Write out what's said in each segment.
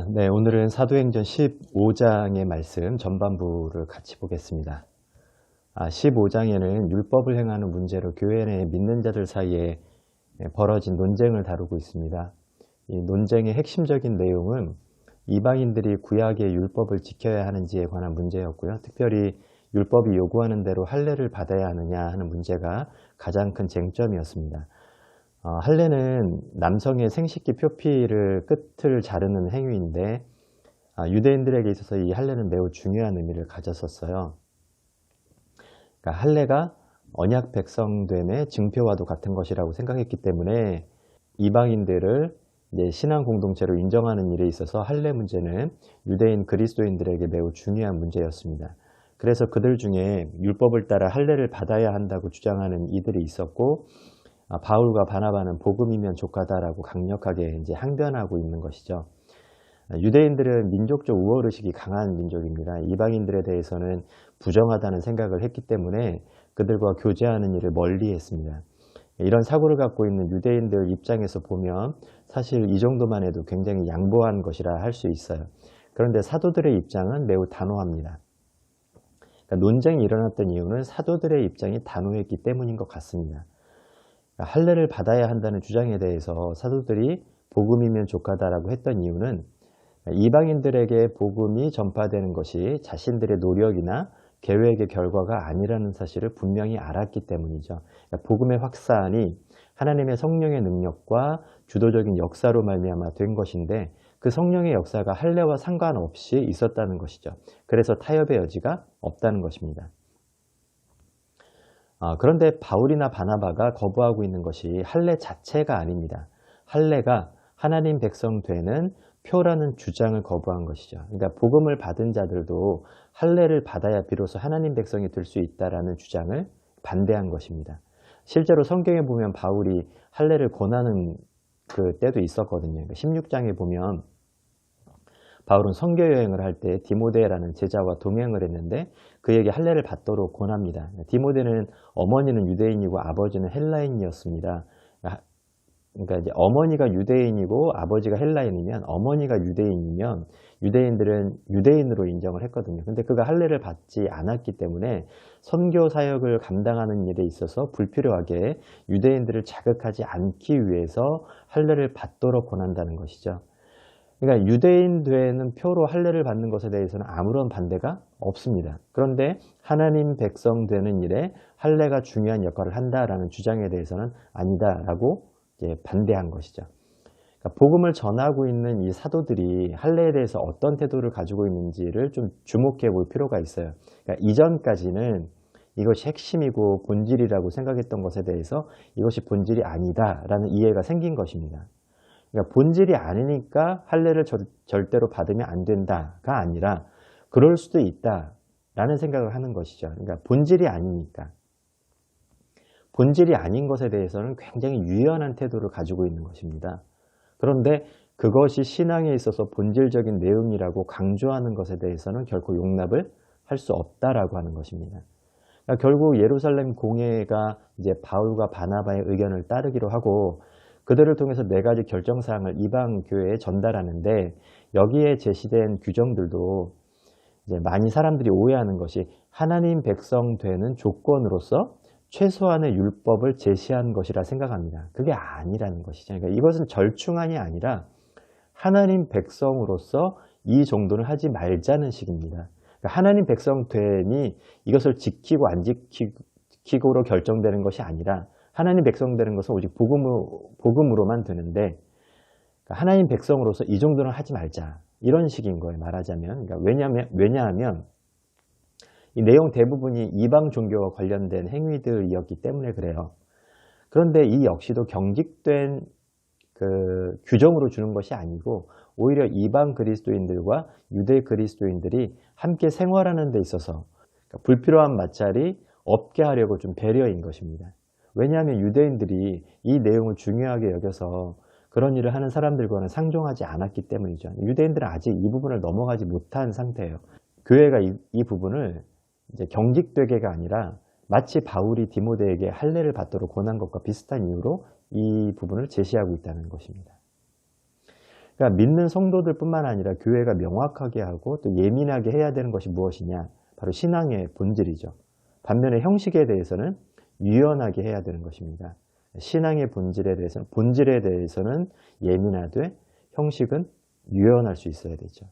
네, 오늘은 사도행전 15장의 말씀 전반부를 같이 보겠습니다. 15장에는 율법을 행하는 문제로 교회 내 믿는 자들 사이에 벌어진 논쟁을 다루고 있습니다. 이 논쟁의 핵심적인 내용은 이방인들이 구약의 율법을 지켜야 하는지에 관한 문제였고요. 특별히 율법이 요구하는 대로 할례를 받아야 하느냐 하는 문제가 가장 큰 쟁점이었습니다. 할례는 남성의 생식기 표피를 끝을 자르는 행위인데 유대인들에게 있어서 이 할례는 매우 중요한 의미를 가졌었어요. 그러니까 할례가 언약 백성됨의 증표와도 같은 것이라고 생각했기 때문에 이방인들을 이제 신앙 공동체로 인정하는 일에 있어서 할례 문제는 유대인 그리스도인들에게 매우 중요한 문제였습니다. 그래서 그들 중에 율법을 따라 할례를 받아야 한다고 주장하는 이들이 있었고, 바울과 바나바는 복음이면 족하다라고 강력하게 이제 항변하고 있는 것이죠. 유대인들은 민족적 우월의식이 강한 민족입니다. 이방인들에 대해서는 부정하다는 생각을 했기 때문에 그들과 교제하는 일을 멀리 했습니다. 이런 사고를 갖고 있는 유대인들 입장에서 보면 사실 이 정도만 해도 굉장히 양보한 것이라 할 수 있어요. 그런데 사도들의 입장은 매우 단호합니다. 그러니까 논쟁이 일어났던 이유는 사도들의 입장이 단호했기 때문인 것 같습니다. 할례를 받아야 한다는 주장에 대해서 사도들이 복음이면 족하다라고 했던 이유는 이방인들에게 복음이 전파되는 것이 자신들의 노력이나 계획의 결과가 아니라는 사실을 분명히 알았기 때문이죠. 복음의 확산이 하나님의 성령의 능력과 주도적인 역사로 말미암아 된 것인데 그 성령의 역사가 할례와 상관없이 있었다는 것이죠. 그래서 타협의 여지가 없다는 것입니다. 그런데 바울이나 바나바가 거부하고 있는 것이 할례 자체가 아닙니다. 할례가 하나님 백성 되는 표라는 주장을 거부한 것이죠. 그러니까 복음을 받은 자들도 할례를 받아야 비로소 하나님 백성이 될 수 있다라는 주장을 반대한 것입니다. 실제로 성경에 보면 바울이 할례를 권하는 그 때도 있었거든요. 16장에 보면 바울은 선교 여행을 할 때 디모데라는 제자와 동행을 했는데 그에게 할례를 받도록 권합니다. 디모데는 어머니는 유대인이고 아버지는 헬라인이었습니다. 그러니까 이제 어머니가 유대인이고 아버지가 헬라인이면 어머니가 유대인이면 유대인들은 유대인으로 인정을 했거든요. 근데 그가 할례를 받지 않았기 때문에 선교 사역을 감당하는 일에 있어서 불필요하게 유대인들을 자극하지 않기 위해서 할례를 받도록 권한다는 것이죠. 그러니까 유대인 되는 표로 할례를 받는 것에 대해서는 아무런 반대가 없습니다. 그런데 하나님 백성 되는 일에 할례가 중요한 역할을 한다라는 주장에 대해서는 아니다라고 이제 반대한 것이죠. 그러니까 복음을 전하고 있는 이 사도들이 할례에 대해서 어떤 태도를 가지고 있는지를 좀 주목해 볼 필요가 있어요. 그러니까 이전까지는 이것이 핵심이고 본질이라고 생각했던 것에 대해서 이것이 본질이 아니다라는 이해가 생긴 것입니다. 그러니까 본질이 아니니까 할례를 절대로 받으면 안 된다가 아니라 그럴 수도 있다라는 생각을 하는 것이죠. 그러니까 본질이 아니니까. 본질이 아닌 것에 대해서는 굉장히 유연한 태도를 가지고 있는 것입니다. 그런데 그것이 신앙에 있어서 본질적인 내용이라고 강조하는 것에 대해서는 결코 용납을 할 수 없다라고 하는 것입니다. 그러니까 결국 예루살렘 공회가 이제 바울과 바나바의 의견을 따르기로 하고 그들을 통해서 4가지 결정사항을 이방 교회에 전달하는데 여기에 제시된 규정들도 이제 많이 사람들이 오해하는 것이 하나님 백성 되는 조건으로서 최소한의 율법을 제시한 것이라 생각합니다. 그게 아니라는 것이죠. 그러니까 이것은 절충안이 아니라 하나님 백성으로서 이 정도는 하지 말자는 식입니다. 그러니까 하나님 백성 되니 이것을 지키고 안 지키고로 결정되는 것이 아니라 하나님 백성 되는 것은 오직 복음으로만 되는데 하나님 백성으로서 이 정도는 하지 말자 이런 식인 거예요. 말하자면. 그러니까 왜냐하면 이 내용 대부분이 이방 종교와 관련된 행위들이었기 때문에 그래요. 그런데 이 역시도 경직된 그 규정으로 주는 것이 아니고 오히려 이방 그리스도인들과 유대 그리스도인들이 함께 생활하는 데 있어서 불필요한 마찰이 없게 하려고 좀 배려인 것입니다. 왜냐하면 유대인들이 이 내용을 중요하게 여겨서 그런 일을 하는 사람들과는 상종하지 않았기 때문이죠. 유대인들은 아직 이 부분을 넘어가지 못한 상태예요. 교회가 이 부분을 이제 경직되게가 아니라 마치 바울이 디모데에게 할례를 받도록 권한 것과 비슷한 이유로 이 부분을 제시하고 있다는 것입니다. 그러니까 믿는 성도들뿐만 아니라 교회가 명확하게 하고 또 예민하게 해야 되는 것이 무엇이냐? 바로 신앙의 본질이죠. 반면에 형식에 대해서는 유연하게 해야 되는 것입니다. 신앙의 본질에 대해서는 예민하되 형식은 유연할 수 있어야 되죠.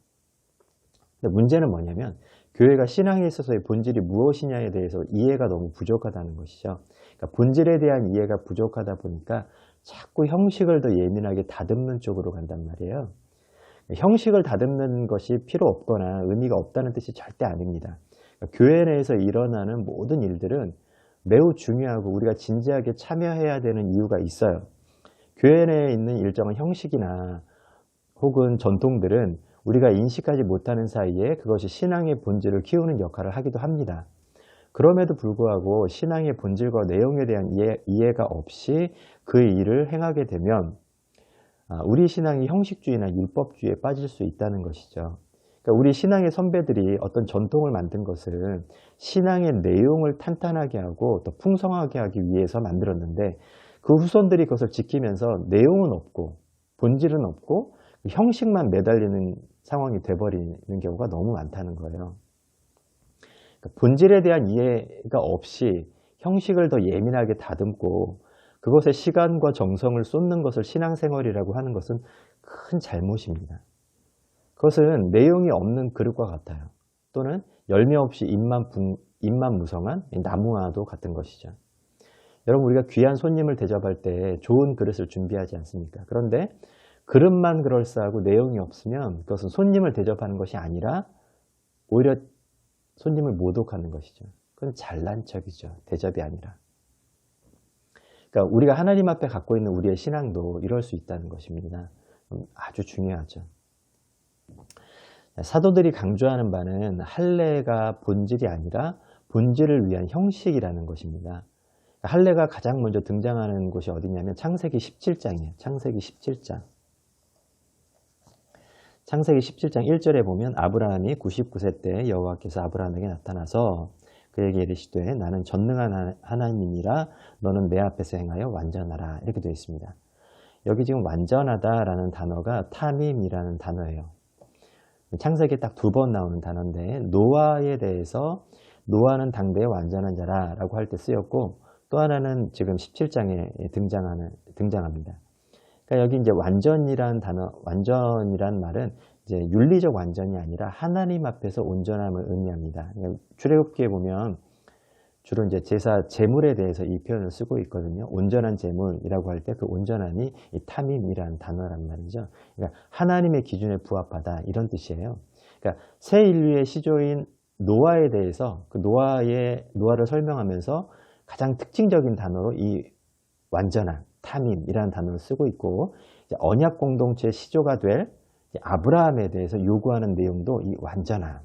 근데 문제는 뭐냐면 교회가 신앙에 있어서의 본질이 무엇이냐에 대해서 이해가 너무 부족하다는 것이죠. 그러니까 본질에 대한 이해가 부족하다 보니까 자꾸 형식을 더 예민하게 다듬는 쪽으로 간단 말이에요. 형식을 다듬는 것이 필요 없거나 의미가 없다는 뜻이 절대 아닙니다. 그러니까 교회 내에서 일어나는 모든 일들은 매우 중요하고 우리가 진지하게 참여해야 되는 이유가 있어요. 교회 내에 있는 일정한 형식이나 혹은 전통들은 우리가 인식하지 못하는 사이에 그것이 신앙의 본질을 키우는 역할을 하기도 합니다. 그럼에도 불구하고 신앙의 본질과 내용에 대한 이해가 없이 그 일을 행하게 되면 우리 신앙이 형식주의나 율법주의에 빠질 수 있다는 것이죠. 그러니까 우리 신앙의 선배들이 어떤 전통을 만든 것은 신앙의 내용을 탄탄하게 하고 또 풍성하게 하기 위해서 만들었는데 그 후손들이 그것을 지키면서 내용은 없고 본질은 없고 형식만 매달리는 상황이 돼버리는 경우가 너무 많다는 거예요. 그러니까 본질에 대한 이해가 없이 형식을 더 예민하게 다듬고 그것에 시간과 정성을 쏟는 것을 신앙생활이라고 하는 것은 큰 잘못입니다. 그것은 내용이 없는 그릇과 같아요. 또는 열매 없이 잎만 무성한 나무와도 같은 것이죠. 여러분 우리가 귀한 손님을 대접할 때 좋은 그릇을 준비하지 않습니까? 그런데 그릇만 그럴싸하고 내용이 없으면 그것은 손님을 대접하는 것이 아니라 오히려 손님을 모독하는 것이죠. 그건 잘난 척이죠. 대접이 아니라. 그러니까 우리가 하나님 앞에 갖고 있는 우리의 신앙도 이럴 수 있다는 것입니다. 아주 중요하죠. 사도들이 강조하는 바는 할례가 본질이 아니라 본질을 위한 형식이라는 것입니다. 할례가 가장 먼저 등장하는 곳이 어디냐면 창세기 17장이에요. 창세기 17장. 창세기 17장 1절에 보면 아브라함이 99세 때 여호와께서 아브라함에게 나타나서 그에게 이르시되 나는 전능한 하나님이라 너는 내 앞에서 행하여 완전하라 이렇게 되어 있습니다. 여기 지금 완전하다라는 단어가 타밈이라는 단어예요. 창세기에 딱 2번 나오는 단어인데 노아에 대해서 노아는 당대의 완전한 자라라고 할 때 쓰였고 또 하나는 지금 17장에 등장합니다. 그러니까 여기 이제 완전이란 단어, 완전이란 말은 이제 윤리적 완전이 아니라 하나님 앞에서 온전함을 의미합니다. 출애굽기에 보면 주로 이제 제사 제물에 대해서 이 표현을 쓰고 있거든요. 온전한 제물이라고 할 때 그 온전함이 이 타밈이라는 단어란 말이죠. 그러니까 하나님의 기준에 부합하다 이런 뜻이에요. 그러니까 새 인류의 시조인 노아에 대해서 그 노아를 설명하면서 가장 특징적인 단어로 이 완전한 타밈이라는 단어를 쓰고 있고 이제 언약 공동체의 시조가 될 아브라함에 대해서 요구하는 내용도 이 완전한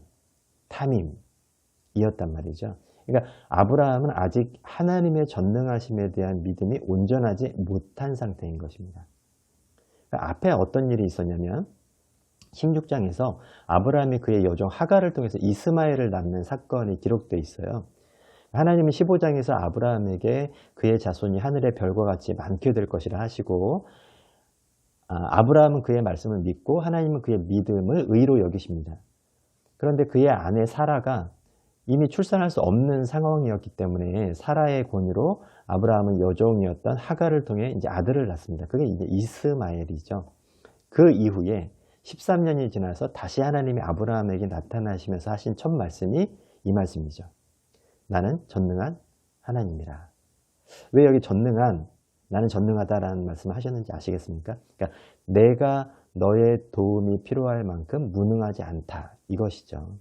타밈이었단 말이죠. 그러니까 아브라함은 아직 하나님의 전능하심에 대한 믿음이 온전하지 못한 상태인 것입니다. 그러니까 앞에 어떤 일이 있었냐면 16장에서 아브라함이 그의 여종 하갈을 통해서 이스마엘을 낳는 사건이 기록되어 있어요. 하나님은 15장에서 아브라함에게 그의 자손이 하늘의 별과 같이 많게 될 것이라 하시고 아브라함은 그의 말씀을 믿고 하나님은 그의 믿음을 의로 여기십니다. 그런데 그의 아내 사라가 이미 출산할 수 없는 상황이었기 때문에 사라의 권유로 아브라함은 여종이었던 하갈을 통해 이제 아들을 낳습니다. 그게 이제 이스마엘이죠. 그 이후에 13년이 지나서 다시 하나님이 아브라함에게 나타나시면서 하신 첫 말씀이 이 말씀이죠. 나는 전능한 하나님이라. 왜 여기 나는 전능하다라는 말씀을 하셨는지 아시겠습니까? 그러니까 내가 너의 도움이 필요할 만큼 무능하지 않다. 이것이죠.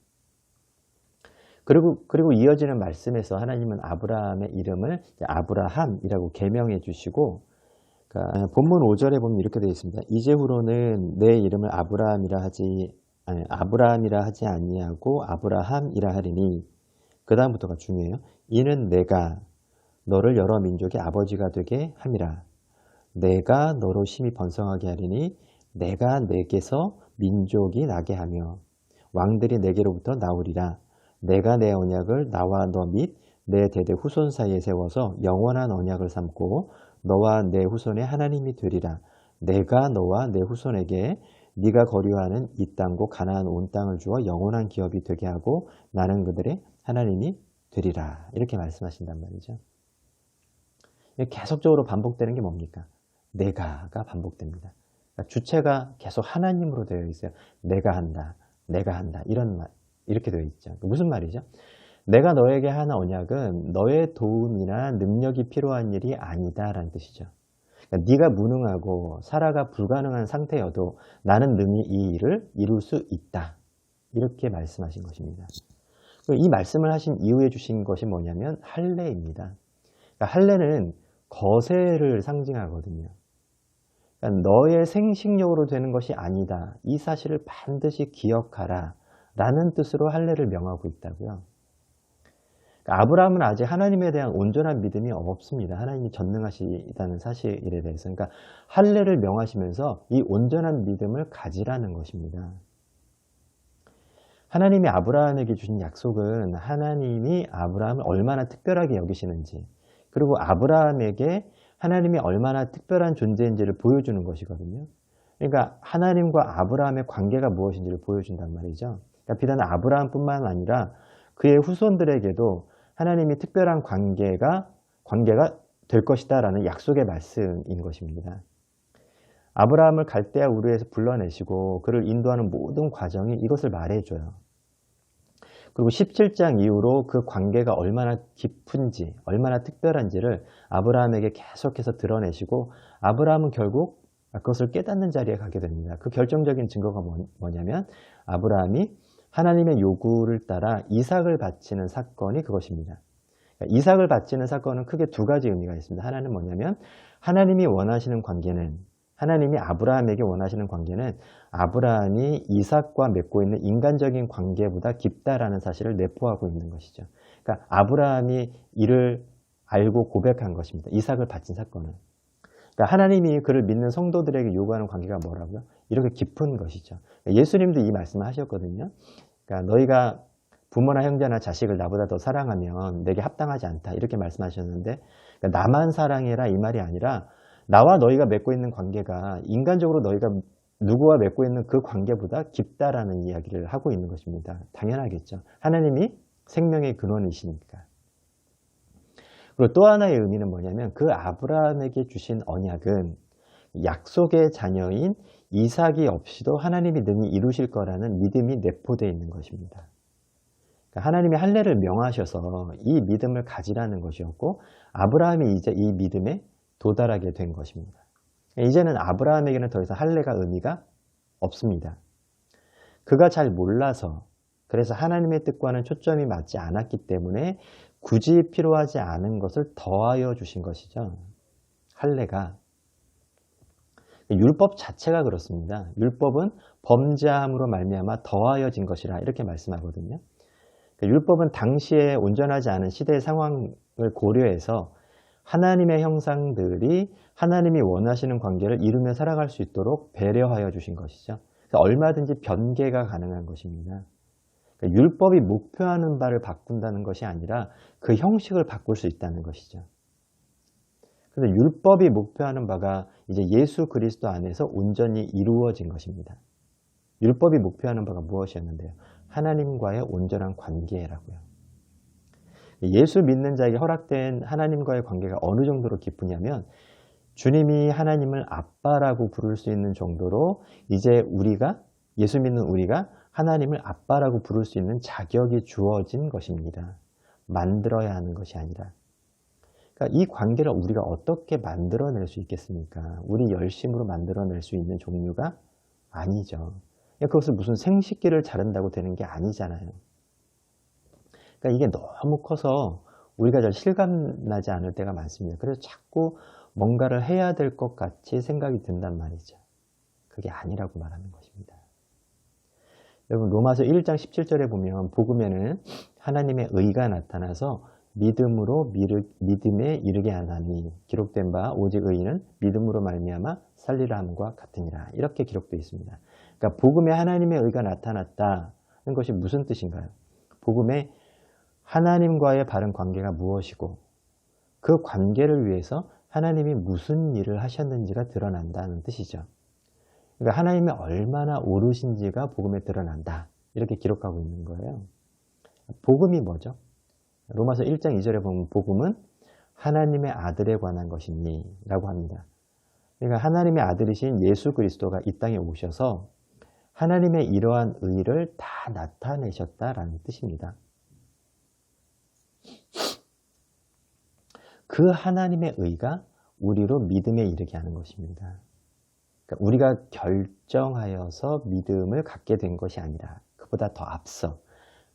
그리고 이어지는 말씀에서 하나님은 아브라함의 이름을 아브라함이라고 개명해 주시고 그러니까 본문 5절에 보면 이렇게 되어 있습니다. 이제후로는 내 이름을 아브라함이라 하지 아니하고 아브라함이라 하리니 그 다음부터가 중요해요. 이는 내가 너를 여러 민족의 아버지가 되게 함이라. 내가 너로 심히 번성하게 하리니 내가 내게서 민족이 나게 하며 왕들이 내게로부터 나오리라. 내가 내 언약을 나와 너 및 내 대대 후손 사이에 세워서 영원한 언약을 삼고 너와 내 후손의 하나님이 되리라. 내가 너와 내 후손에게 네가 거류하는 이 땅과 가나안 온 땅을 주어 영원한 기업이 되게 하고 나는 그들의 하나님이 되리라. 이렇게 말씀하신단 말이죠. 계속적으로 반복되는 게 뭡니까? 내가가 반복됩니다. 그러니까 주체가 계속 하나님으로 되어 있어요. 내가 한다, 내가 한다 이런 말 이렇게 되어 있죠. 무슨 말이죠? 내가 너에게 한 언약은 너의 도움이나 능력이 필요한 일이 아니다라는 뜻이죠. 그러니까 네가 무능하고 살아가 불가능한 상태여도 나는 능히 이 일을 이룰 수 있다. 이렇게 말씀하신 것입니다. 이 말씀을 하신 이후에 주신 것이 뭐냐면 할례입니다. 그러니까 할례는 거세를 상징하거든요. 그러니까 너의 생식력으로 되는 것이 아니다. 이 사실을 반드시 기억하라. 라는 뜻으로 할례를 명하고 있다고요. 그러니까 아브라함은 아직 하나님에 대한 온전한 믿음이 없습니다. 하나님이 전능하시다는 사실에 대해서. 그러니까 할례를 명하시면서 이 온전한 믿음을 가지라는 것입니다. 하나님이 아브라함에게 주신 약속은 하나님이 아브라함을 얼마나 특별하게 여기시는지, 그리고 아브라함에게 하나님이 얼마나 특별한 존재인지를 보여주는 것이거든요. 그러니까 하나님과 아브라함의 관계가 무엇인지를 보여준단 말이죠. 그러니까 비단 아브라함뿐만 아니라 그의 후손들에게도 하나님이 특별한 관계가 될 것이다 라는 약속의 말씀인 것입니다. 아브라함을 갈대아 우르에서 불러내시고 그를 인도하는 모든 과정이 이것을 말해줘요. 그리고 17장 이후로 그 관계가 얼마나 깊은지, 얼마나 특별한지를 아브라함에게 계속해서 드러내시고 아브라함은 결국 그것을 깨닫는 자리에 가게 됩니다. 그 결정적인 증거가 뭐냐면 아브라함이 하나님의 요구를 따라 이삭을 바치는 사건이 그것입니다. 이삭을 바치는 사건은 크게 두 가지 의미가 있습니다. 하나는 뭐냐면 하나님이 원하시는 관계는, 하나님이 아브라함에게 원하시는 관계는 아브라함이 이삭과 맺고 있는 인간적인 관계보다 깊다라는 사실을 내포하고 있는 것이죠. 그러니까 아브라함이 이를 알고 고백한 것입니다. 이삭을 바친 사건은. 그러니까 하나님이 그를 믿는 성도들에게 요구하는 관계가 뭐라고요? 이렇게 깊은 것이죠. 예수님도 이 말씀을 하셨거든요. 그러니까 너희가 부모나 형제나 자식을 나보다 더 사랑하면 내게 합당하지 않다. 이렇게 말씀하셨는데 그러니까 나만 사랑해라 이 말이 아니라 나와 너희가 맺고 있는 관계가 인간적으로 너희가 누구와 맺고 있는 그 관계보다 깊다라는 이야기를 하고 있는 것입니다. 당연하겠죠. 하나님이 생명의 근원이시니까. 그리고 또 하나의 의미는 뭐냐면 그 아브라함에게 주신 언약은 약속의 자녀인 이삭이 없이도 하나님이 능히 이루실 거라는 믿음이 내포되어 있는 것입니다. 그러니까 하나님이 할례를 명하셔서 이 믿음을 가지라는 것이었고 아브라함이 이제 이 믿음에 도달하게 된 것입니다. 이제는 아브라함에게는 더 이상 할례가 의미가 없습니다. 그가 잘 몰라서, 그래서 하나님의 뜻과는 초점이 맞지 않았기 때문에 굳이 필요하지 않은 것을 더하여 주신 것이죠. 할례가. 율법 자체가 그렇습니다. 율법은 범죄함으로 말미암아 더하여진 것이라 이렇게 말씀하거든요. 율법은 당시에 온전하지 않은 시대의 상황을 고려해서 하나님의 형상들이 하나님이 원하시는 관계를 이루며 살아갈 수 있도록 배려하여 주신 것이죠. 그래서 얼마든지 변개가 가능한 것입니다. 그러니까 율법이 목표하는 바를 바꾼다는 것이 아니라 그 형식을 바꿀 수 있다는 것이죠. 그래서 율법이 목표하는 바가 이제 예수 그리스도 안에서 온전히 이루어진 것입니다. 율법이 목표하는 바가 무엇이었는데요? 하나님과의 온전한 관계라고요. 예수 믿는 자에게 허락된 하나님과의 관계가 어느 정도로 깊으냐면 주님이 하나님을 아빠라고 부를 수 있는 정도로 이제 우리가, 예수 믿는 우리가 하나님을 아빠라고 부를 수 있는 자격이 주어진 것입니다. 만들어야 하는 것이 아니라. 그러니까 이 관계를 우리가 어떻게 만들어낼 수 있겠습니까? 우리 열심으로 만들어낼 수 있는 종류가 아니죠. 그것을 무슨 생식기를 자른다고 되는 게 아니잖아요. 그러니까 이게 너무 커서 우리가 잘 실감나지 않을 때가 많습니다. 그래서 자꾸 뭔가를 해야 될 것 같이 생각이 든단 말이죠. 그게 아니라고 말하는 것입니다. 여러분 로마서 1장 17절에 보면 복음에는 하나님의 의가 나타나서 믿음에 이르게 하나니 기록된 바 오직 의인은 믿음으로 말미암아 살리라 함과 같으니라. 이렇게 기록되어 있습니다. 그러니까 복음에 하나님의 의가 나타났다는 것이 무슨 뜻인가요? 복음에 하나님과의 바른 관계가 무엇이고 그 관계를 위해서 하나님이 무슨 일을 하셨는지가 드러난다는 뜻이죠. 그러니까 하나님이 얼마나 옳으신지가 복음에 드러난다. 이렇게 기록하고 있는 거예요. 복음이 뭐죠? 로마서 1장 2절에 보면 복음은 하나님의 아들에 관한 것이니 라고 합니다. 그러니까 하나님의 아들이신 예수 그리스도가 이 땅에 오셔서 하나님의 이러한 의를 다 나타내셨다라는 뜻입니다. 그 하나님의 의가 우리로 믿음에 이르게 하는 것입니다. 그러니까 우리가 결정하여서 믿음을 갖게 된 것이 아니라 그보다 더 앞서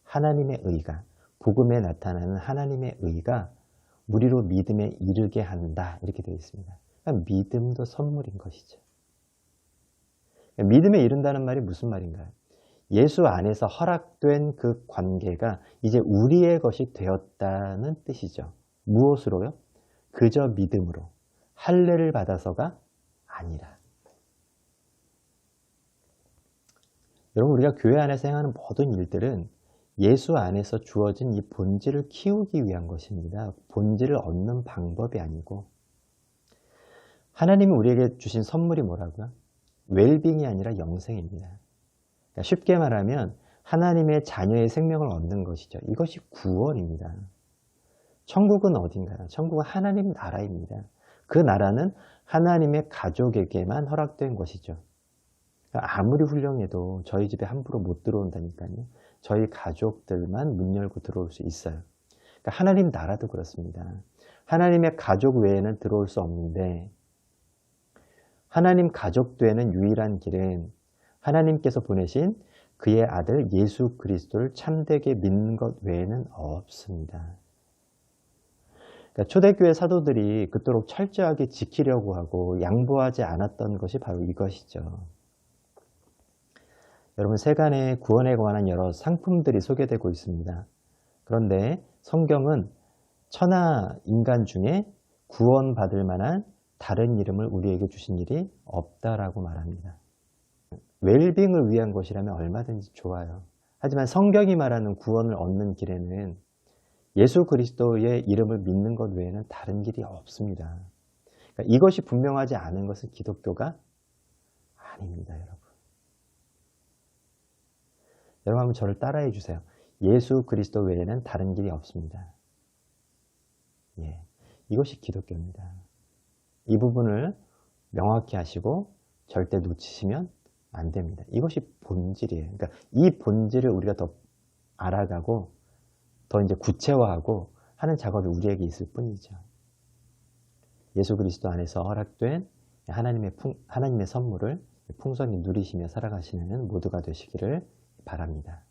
하나님의 의가, 복음에 나타나는 하나님의 의가 우리로 믿음에 이르게 한다. 이렇게 되어 있습니다. 그러니까 믿음도 선물인 것이죠. 그러니까 믿음에 이른다는 말이 무슨 말인가요? 예수 안에서 허락된 그 관계가 이제 우리의 것이 되었다는 뜻이죠. 무엇으로요? 그저 믿음으로. 할례를 받아서가 아니라. 여러분, 우리가 교회 안에서 행하는 모든 일들은 예수 안에서 주어진 이 본질을 키우기 위한 것입니다. 본질을 얻는 방법이 아니고. 하나님이 우리에게 주신 선물이 뭐라고요? 웰빙이 아니라 영생입니다. 그러니까 쉽게 말하면 하나님의 자녀의 생명을 얻는 것이죠. 이것이 구원입니다. 천국은 어딘가요? 천국은 하나님 나라입니다. 그 나라는 하나님의 가족에게만 허락된 것이죠. 그러니까 아무리 훌륭해도 저희 집에 함부로 못 들어온다니까요. 저희 가족들만 문 열고 들어올 수 있어요. 그러니까 하나님 나라도 그렇습니다. 하나님의 가족 외에는 들어올 수 없는데 하나님 가족 되는 유일한 길은 하나님께서 보내신 그의 아들 예수 그리스도를 참되게 믿는 것 외에는 없습니다. 그러니까 초대교회 사도들이 그토록 철저하게 지키려고 하고 양보하지 않았던 것이 바로 이것이죠. 여러분, 세간에 구원에 관한 여러 상품들이 소개되고 있습니다. 그런데 성경은 천하 인간 중에 구원받을 만한 다른 이름을 우리에게 주신 일이 없다라고 말합니다. 웰빙을 위한 것이라면 얼마든지 좋아요. 하지만 성경이 말하는 구원을 얻는 길에는 예수 그리스도의 이름을 믿는 것 외에는 다른 길이 없습니다. 그러니까 이것이 분명하지 않은 것은 기독교가 아닙니다, 여러분. 여러분 한번 저를 따라해 주세요. 예수 그리스도 외에는 다른 길이 없습니다. 예, 이것이 기독교입니다. 이 부분을 명확히 하시고 절대 놓치시면 안 됩니다. 이것이 본질이에요. 그러니까 이 본질을 우리가 더 알아가고 더 이제 구체화하고 하는 작업이 우리에게 있을 뿐이죠. 예수 그리스도 안에서 허락된 하나님의 선물을 풍성히 누리시며 살아가시는 모두가 되시기를 바랍니다.